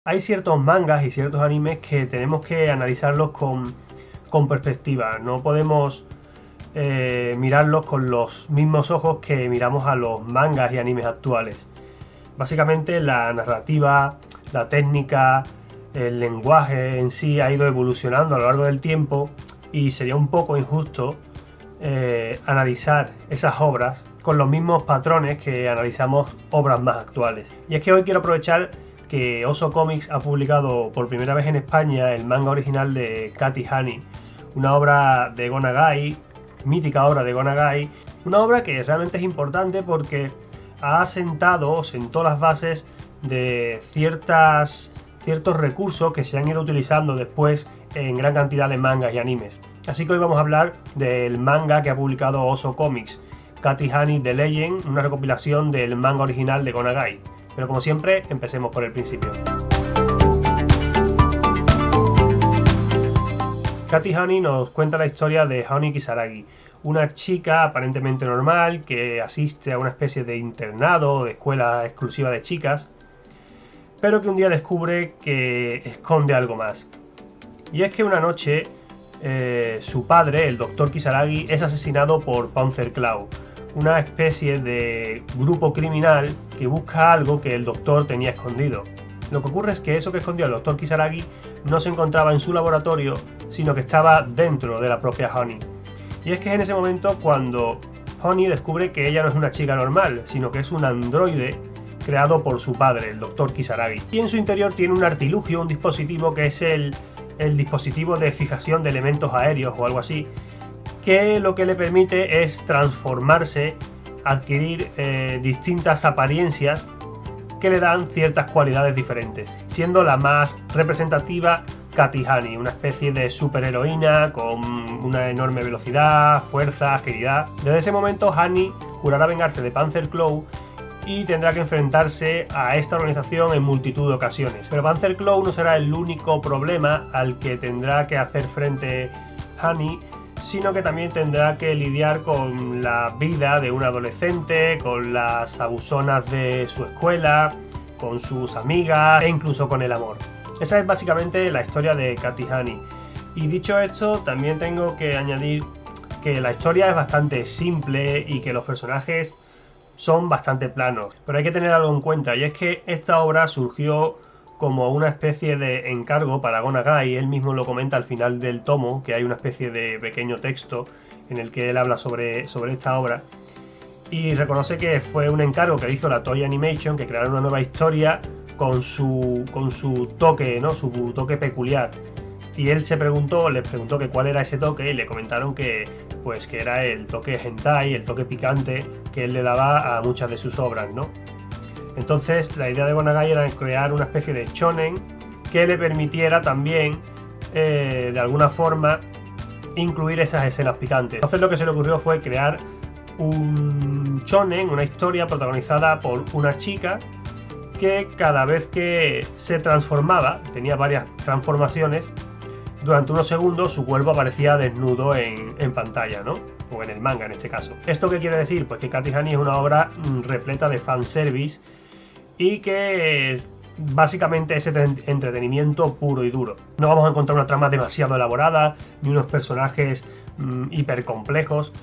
Hay ciertos mangas y ciertos animes que tenemos que analizarlos con perspectiva. No podemos mirarlos con los mismos ojos que miramos a los mangas y animes actuales. Básicamente la narrativa, la técnica, el lenguaje en sí ha ido evolucionando a lo largo del tiempo y sería un poco injusto analizar esas obras con los mismos patrones que analizamos obras más actuales. Y es que hoy quiero aprovechar que Oso Comics ha publicado por primera vez en España el manga original de Katy Honey, una obra de Go Nagai, mítica obra de Go Nagai, una obra que realmente es importante porque ha sentó las bases de ciertos recursos que se han ido utilizando después en gran cantidad de mangas y animes. Así que hoy vamos a hablar del manga que ha publicado Oso Comics, Katy Honey The Legend, una recopilación del manga original de Go Nagai. Pero como siempre, empecemos por el principio. Katy Honey nos cuenta la historia de Honey Kisaragi, una chica aparentemente normal que asiste a una especie de internado o de escuela exclusiva de chicas, pero que un día descubre que esconde algo más. Y es que una noche su padre, el Dr. Kisaragi, es asesinado por Panzer Claw, una especie de grupo criminal que busca algo que el doctor tenía escondido. Lo que ocurre es que eso que escondió el Dr. Kisaragi no se encontraba en su laboratorio, sino que estaba dentro de la propia Honey. Y es que es en ese momento cuando Honey descubre que ella no es una chica normal, sino que es un androide creado por su padre, el Dr. Kisaragi. Y en su interior tiene un artilugio, un dispositivo que es el dispositivo de fijación de elementos aéreos o algo así, que lo que le permite es transformarse, adquirir distintas apariencias que le dan ciertas cualidades diferentes, siendo la más representativa Katy Honey, una especie de superheroína con una enorme velocidad, fuerza, agilidad. Desde ese momento Honey jurará vengarse de Panzer Claw y tendrá que enfrentarse a esta organización en multitud de ocasiones. Pero Panzer Claw no será el único problema al que tendrá que hacer frente Honey, sino que también tendrá que lidiar con la vida de un adolescente, con las abusonas de su escuela, con sus amigas e incluso con el amor. Esa es básicamente la historia de Katy Honey. Y dicho esto, también tengo que añadir que la historia es bastante simple y que los personajes son bastante planos. Pero hay que tener algo en cuenta, y es que esta obra surgió como una especie de encargo para Go Nagai. Él mismo lo comenta al final del tomo, que hay una especie de pequeño texto en el que él habla sobre esta obra, y reconoce que fue un encargo que hizo la Toei Animation, que crearon una nueva historia con su toque, ¿no? Su toque peculiar. Y él les preguntó que cuál era ese toque, y le comentaron que era el toque hentai, el toque picante que él le daba a muchas de sus obras, ¿no? Entonces la idea de Go Nagai era crear una especie de shonen que le permitiera también de alguna forma incluir esas escenas picantes. Entonces lo que se le ocurrió fue crear un shonen, una historia protagonizada por una chica que cada vez que se transformaba, tenía varias transformaciones, durante unos segundos su cuerpo aparecía desnudo en pantalla, ¿no? O en el manga en este caso. ¿Esto qué quiere decir? Pues que Katy Honey es una obra repleta de fanservice y que básicamente es entretenimiento puro y duro. No vamos a encontrar una trama demasiado elaborada ni unos personajes hiper complejos.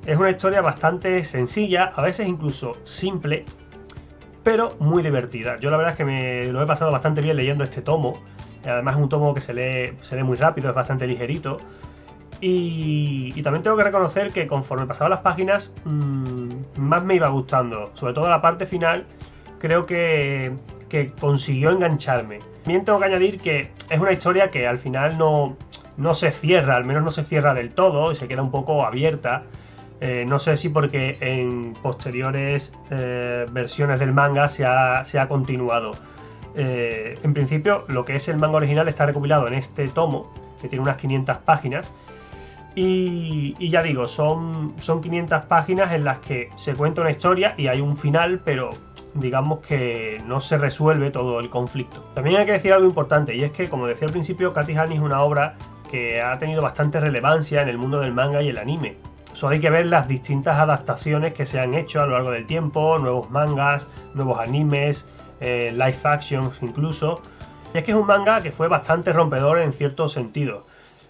Es una historia bastante sencilla, a veces incluso simple, pero muy divertida. Yo la verdad es que me lo he pasado bastante bien leyendo este tomo. Además es un tomo que se lee muy rápido, es bastante ligerito. Y también tengo que reconocer que conforme pasaban las páginas más me iba gustando. Sobre todo la parte final creo que consiguió engancharme. También tengo que añadir que es una historia que al final no se cierra, al menos no se cierra del todo y se queda un poco abierta. No sé si porque en posteriores versiones del manga se ha continuado. En principio lo que es el manga original está recopilado en este tomo, que tiene unas 500 páginas. Y ya digo, son 500 páginas en las que se cuenta una historia y hay un final, pero digamos que no se resuelve todo el conflicto. También hay que decir algo importante, y es que, como decía al principio, Katy Honey es una obra que ha tenido bastante relevancia en el mundo del manga y el anime. Solo hay que ver las distintas adaptaciones que se han hecho a lo largo del tiempo, nuevos mangas, nuevos animes, live actions incluso. Y es que es un manga que fue bastante rompedor en ciertos sentidos.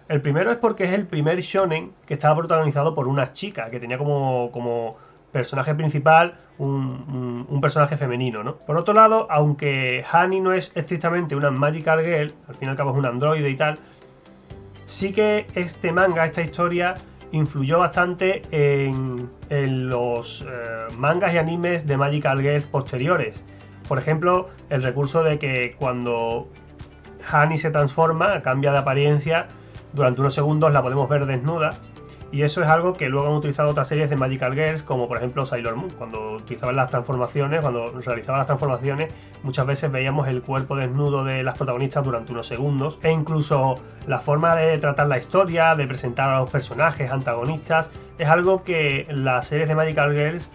El primero es porque es el primer shonen que estaba protagonizado por una chica, que tenía como personaje principal un personaje femenino, ¿no? Por otro lado, aunque Hani no es estrictamente una Magical Girl, al fin y al cabo es un androide y tal, sí que este manga, esta historia, influyó bastante en los mangas y animes de Magical Girls posteriores. Por ejemplo, el recurso de que cuando Hani se transforma, cambia de apariencia, durante unos segundos la podemos ver desnuda. Y eso es algo que luego han utilizado otras series de Magical Girls, como por ejemplo Sailor Moon. Cuando utilizaban las transformaciones, cuando realizaban las transformaciones, muchas veces veíamos el cuerpo desnudo de las protagonistas durante unos segundos. E incluso la forma de tratar la historia, de presentar a los personajes antagonistas, es algo que las series de Magical Girls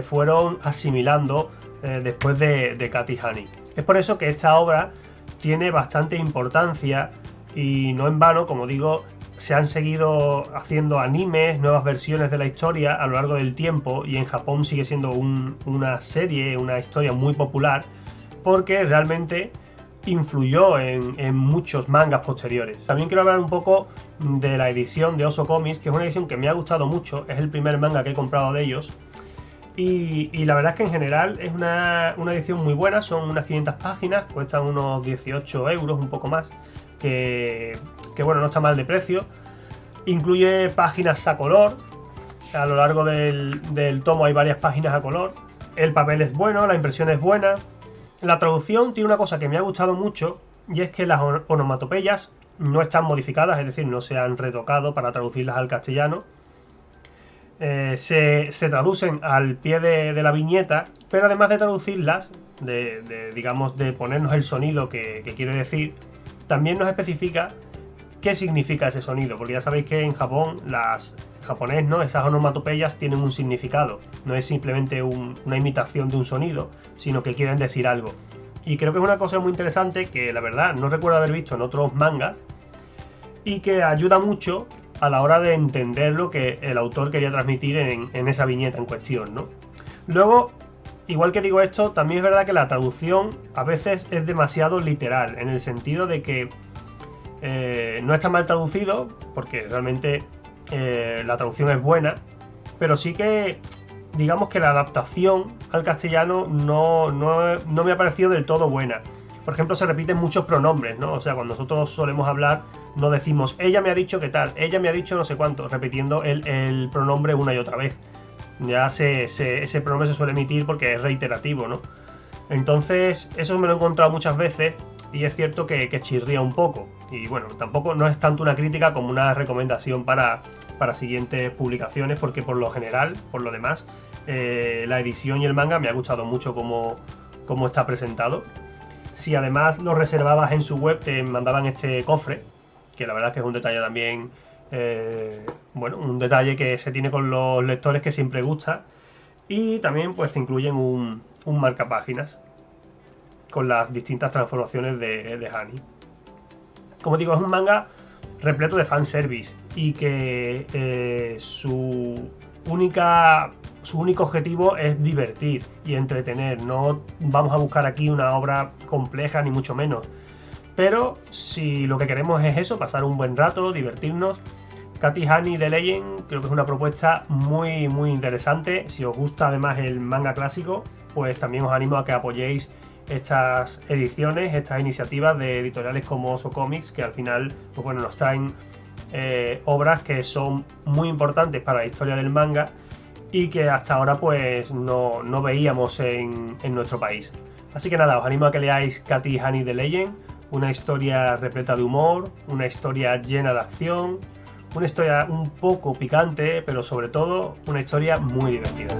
fueron asimilando después de Cat y Honey. Es por eso que esta obra tiene bastante importancia y no en vano, como digo, se han seguido haciendo animes, nuevas versiones de la historia a lo largo del tiempo, y en Japón sigue siendo una serie, una historia muy popular, porque realmente influyó en muchos mangas posteriores. También quiero hablar un poco de la edición de Oso Comics, que es una edición que me ha gustado mucho, es el primer manga que he comprado de ellos, y la verdad es que en general es una edición muy buena, son unas 500 páginas, cuestan unos 18 euros, un poco más, que bueno, no está mal de precio. Incluye páginas a color, a lo largo del tomo hay varias páginas a color. El papel es bueno, la impresión es buena. La traducción tiene una cosa que me ha gustado mucho, y es que las onomatopeyas no están modificadas, es decir, no se han retocado para traducirlas al castellano. Se traducen al pie de la viñeta, pero además de traducirlas, digamos, de ponernos el sonido que quiere decir, también nos especifica qué significa ese sonido, porque ya sabéis que en Japón, japonés, ¿no? Esas onomatopeyas tienen un significado, no es simplemente una imitación de un sonido, sino que quieren decir algo. Y creo que es una cosa muy interesante que la verdad no recuerdo haber visto en otros mangas y que ayuda mucho a la hora de entender lo que el autor quería transmitir en esa viñeta en cuestión, ¿no? Luego, igual que digo esto, también es verdad que la traducción a veces es demasiado literal, en el sentido de que no está mal traducido, porque realmente la traducción es buena, pero sí que digamos que la adaptación al castellano no me ha parecido del todo buena. Por ejemplo, se repiten muchos pronombres, ¿no? O sea, cuando nosotros solemos hablar, no decimos ella me ha dicho qué tal, ella me ha dicho no sé cuánto, repitiendo el pronombre una y otra vez. Ya ese pronombre se suele emitir porque es reiterativo, ¿no? Entonces, eso me lo he encontrado muchas veces y es cierto que chirría un poco. Y bueno, tampoco no es tanto una crítica como una recomendación para siguientes publicaciones, porque por lo general, por lo demás, la edición y el manga me ha gustado mucho cómo está presentado. Si además lo reservabas en su web, te mandaban este cofre, que la verdad es que es un detalle también, bueno, un detalle que se tiene con los lectores que siempre gusta. Y también pues te incluyen un marcapáginas con las distintas transformaciones de Hani. Como digo, es un manga repleto de fanservice y que su único objetivo es divertir y entretener. No vamos a buscar aquí una obra compleja ni mucho menos, pero si lo que queremos es eso, pasar un buen rato, divertirnos, Cat y Honey The Legend creo que es una propuesta muy muy interesante. Si os gusta además el manga clásico, pues también os animo a que apoyéis estas ediciones, estas iniciativas de editoriales como Oso Comics, que al final pues bueno, nos traen obras que son muy importantes para la historia del manga y que hasta ahora pues no veíamos en nuestro país. Así que nada, os animo a que leáis Cat y Honey The Legend, una historia repleta de humor, una historia llena de acción, una historia un poco picante, pero sobre todo una historia muy divertida.